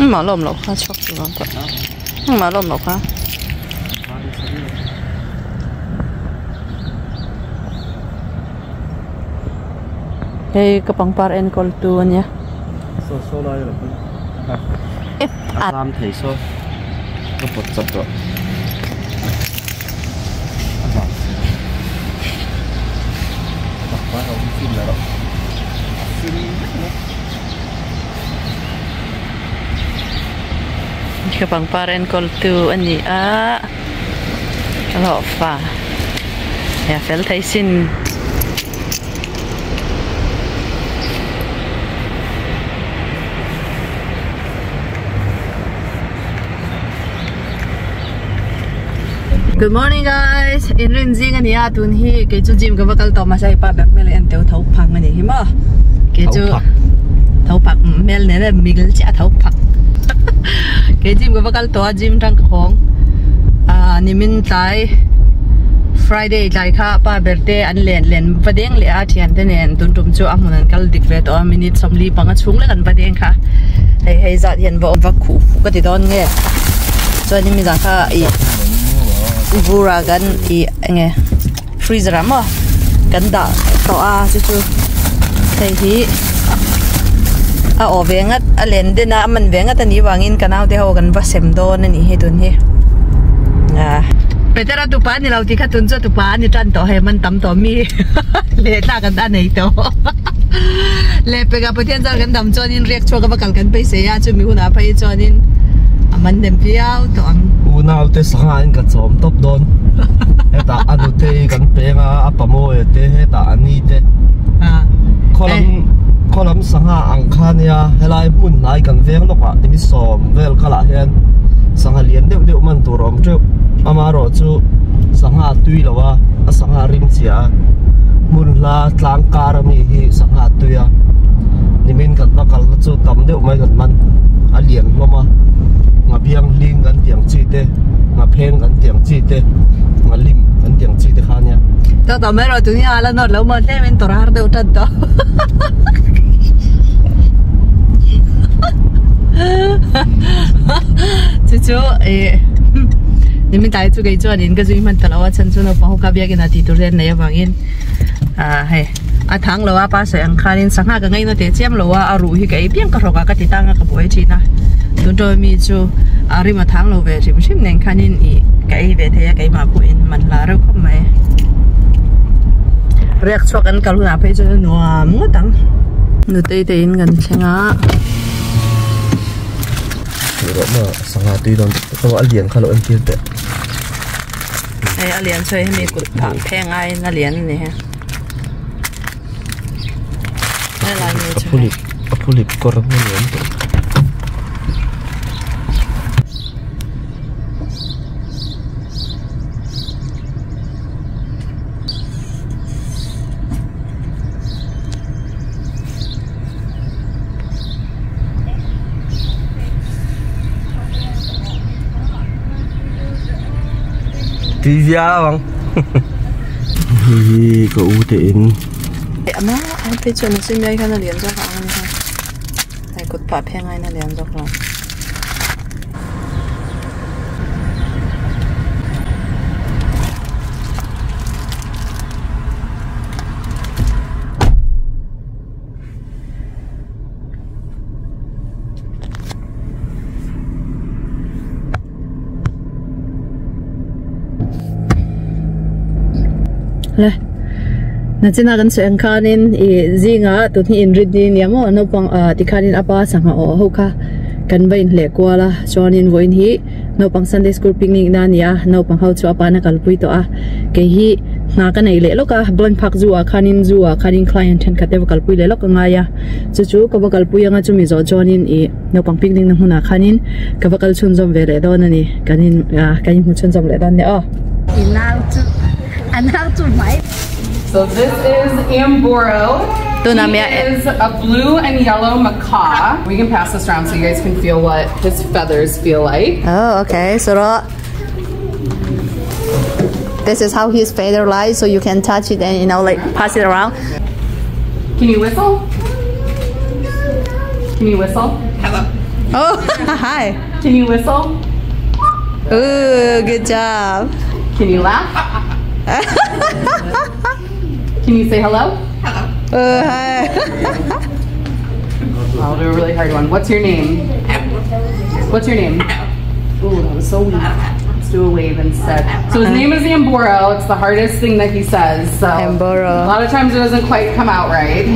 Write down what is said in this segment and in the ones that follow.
mà lồm lộc ha chọc gì ngon thật mà lồm lộc ha hey kapang par en kol tu nya so lai rồi làm thấy so nó bật chặt rồi quá không xin là đâu kapang par en kol tu ani a lo fa ya fel thai sin Good morning guys. In rinjing ani atun hi ke chu gym ka vakal to ma sai pa bak mel en teu thau phang ani hi ma ke chu thau phak mel ne na migel cha thau phak ke gym ka vakal to gym tang khong ni min tai Friday tai kha pa birthday an len vadeng le a thian te nen tun tum chu amun an kal dik ve to minute somli panga chung le kan vadeng kha hei zat hian wa va khu ka ti don nge cho ni mi za kha i vura gan i nge freezer ama kan da to a chu thei hi a ovengat a len de na man vengat ani wangin kanau te ho gan va sem do na ni he tun hi petera tu pa ni lauti kha tun cho tu pa ni tan to he man tam to mi le ta kan da nei to le pega potien jar gan dam chonin riak chwa ka bakal kan pe se ya chu mi huna pai chonin aman dem piao to ang nào te sang anh cả chom top don heta anu te kan penga apamo te heta ani te kolam sanga angkhania helai mun nai kan veng loka timi som vel kala hian sanga lian deuh man turom teu amaro chu sanga tui lawa a sanga rim chia mun la tlang karami hi sanga tuya nimin kan bakal chu tam deuh mai kan man a lian loma nga biang ling kan tiang chi te nga pheng kan tiang chi te nga lim kan tiang chi te khania to mero tu ni ala no lo mo te men torar de utat to chu ni min tai chu ge chu anin ka zui man talawa chan chu no pa ka bia gina ti tu ren nei wangin he a thang lowa pa se ang khanin sangha ka ngai no te chem lowa a ru hi kai piang ka roka ka ti tanga ka boi china tun to mi chu ari ma thang lo ve rim nen khanin i kai ve the ya kai ma ku in man la ro khom mai rek chok an kal na pe chu nuam ngotang nu te te in gan thenga ro ma sanga ti don to alian khalo an ti te ai alian choi mi ku phang pheng ai na lian ni he ai la ni chu apulip korang ni on TV bang hi có ưu tiên mà anh thấy chuyện sinh nhai cái nó liền cho hàng này này cột bạc phèn ngay nó liền cho hàng le na china kan se angkhanin I zinga tu ni in ridin yamo Naupang tikhanin apa sanga o hoka kan bain hle kwala chonin voin hi Naupang Sunday School picnic na nia Naupang hau chu apa na kalpui to a ke hi na ka nei le loka blank phak zuwa khanin client hen khatew kalpui le loka nga ya chu ka bakal puyanga chumi zo chonin I Naupang picnic na huna khanin ka bakal chunjom vele don ani kanin hu chunjom le don ne o So this is Amboro. He is a blue and yellow macaw. We can pass this around so you guys can feel what his feathers feel like. Oh, okay. So this is how his feather lies, so you can touch it and like pass it around. Can you whistle? Can you whistle? Hello. Oh, hi. Can you whistle? Ooh, good job. Can you laugh? Can you say hello? Hi. I'll do a really hard one. What's your name? What's your name? Ooh, that was so weak. Let's do a wave instead. So his name is Amboro. It's the hardest thing that he says. So Amboro. A lot of times it doesn't quite come out right.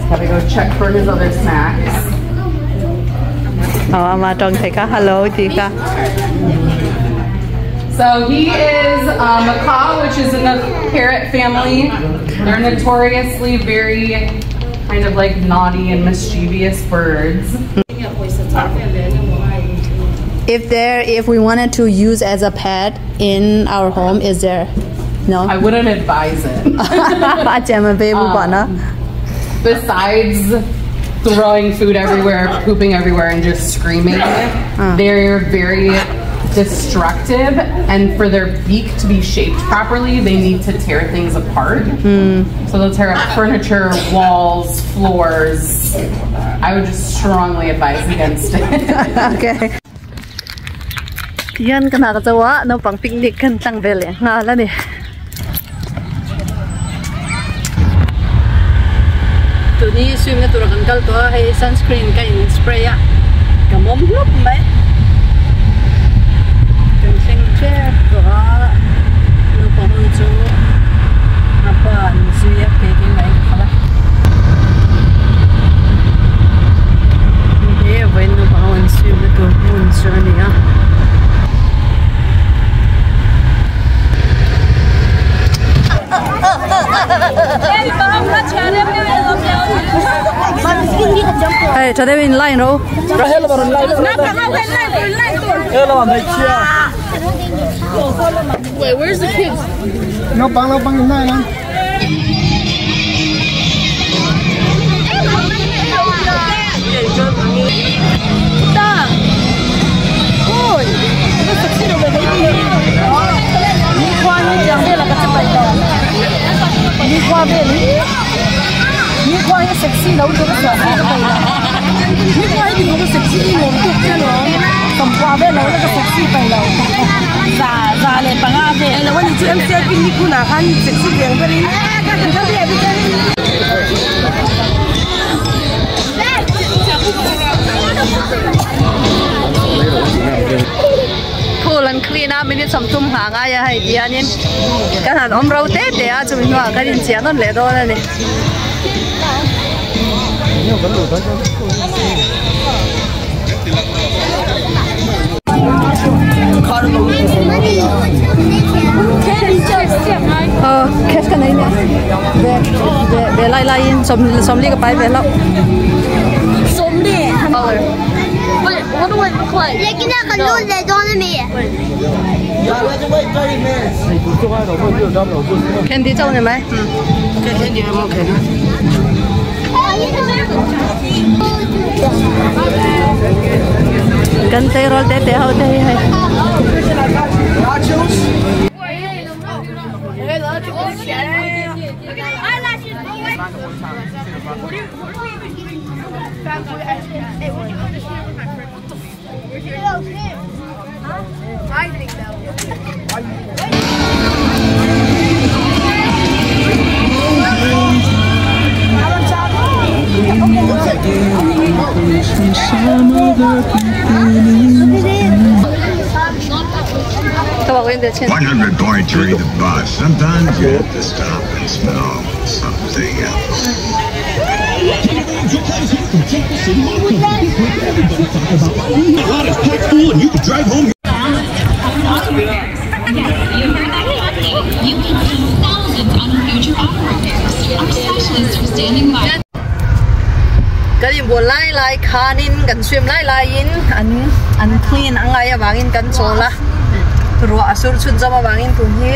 Gotta go check for his other snacks. Oh, ama trong thầy ka hello chị ka. So he is a macaw, which is in the parrot family. They're notoriously very kind of like naughty and mischievous birds. If we wanted to use as a pet in our home, is there? No. I wouldn't advise it. Besides throwing food everywhere, pooping everywhere, and just screaming, they're very destructive, and for their beak to be shaped properly, they need to tear things apart. So they'll tear up furniture, walls, floors. I would just strongly advise against it. Okay. Yan kana ka jawa no pang picnic kan tang bele nga la ni. Tuni swim na turakan kal to hay sunscreen ka in spray ya. Kamom lup mai. Kan sing chair to no pang chu. Apa ni suya peking mai khala. Ye when no pang swim na to mun journey ya. Hey, cho in line rồi. Wait, where's the kids? Naupang in line. sexy nấu cho nó sạch nó vậy là những cái gì nó sexy ngồi tục cho nó cầm qua bên nấu nó sexy vậy là già già này bằng ai vậy làวันนี้em sẽกินนี่คุณอาหาร sexy เลี้ยงไปเลยก็ถึงจะเรียนไปเลยผู้ลันคลีน่าไม่ได้สมทุ่มหางอะไรให้ดีอันนี้ขนาดอมเราเต้ๆอาจจะมีว่าการเสียนั่นแหละด้วยนี่แคสกันไหนเนี่ยเบลไล่สมเรียกไปเบลแล้วสมเด็จWhat do I look like? You can have a load that on me. Candy 做你咪？这 Candy 有冇睇呢？跟地羅地好地係。I think so. $100 going to read the bus. Sometimes you have to stop and smell something else. You can drive home. You can save thousands on future auto repairs. Our specialists are standing by. ก็ยิ่งบัวไล่คานินกันสวิมไล่ยินอันคลีนอันไงอะวางอินกันโซละรัวสุดชุดจะมาวางอินตุนที่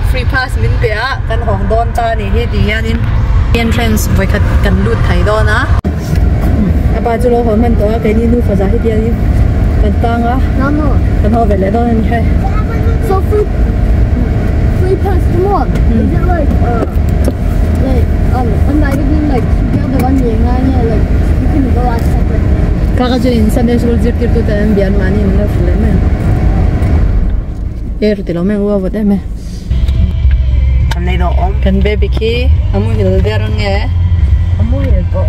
free pass มินเปียกันของโดนตานี่ที่ดีอันนี้ entrance ไว้กันลุดไทยโดนนะอาปาจุโลของมันตัวกันนี่ดูภาษาที่ดีนี่กันตั้งอ่ะกันเอาไปเลยโดนนี่ใช่ So free pass, come on. Is it like On might have been like together one year, like you can go out separately. Kaka in Sunday school zirtir to them bian mani in love lemon. Tilo men uwa what them. Này đồ ốm. Kan baby ki amu hil derang nge. Amu ya kok.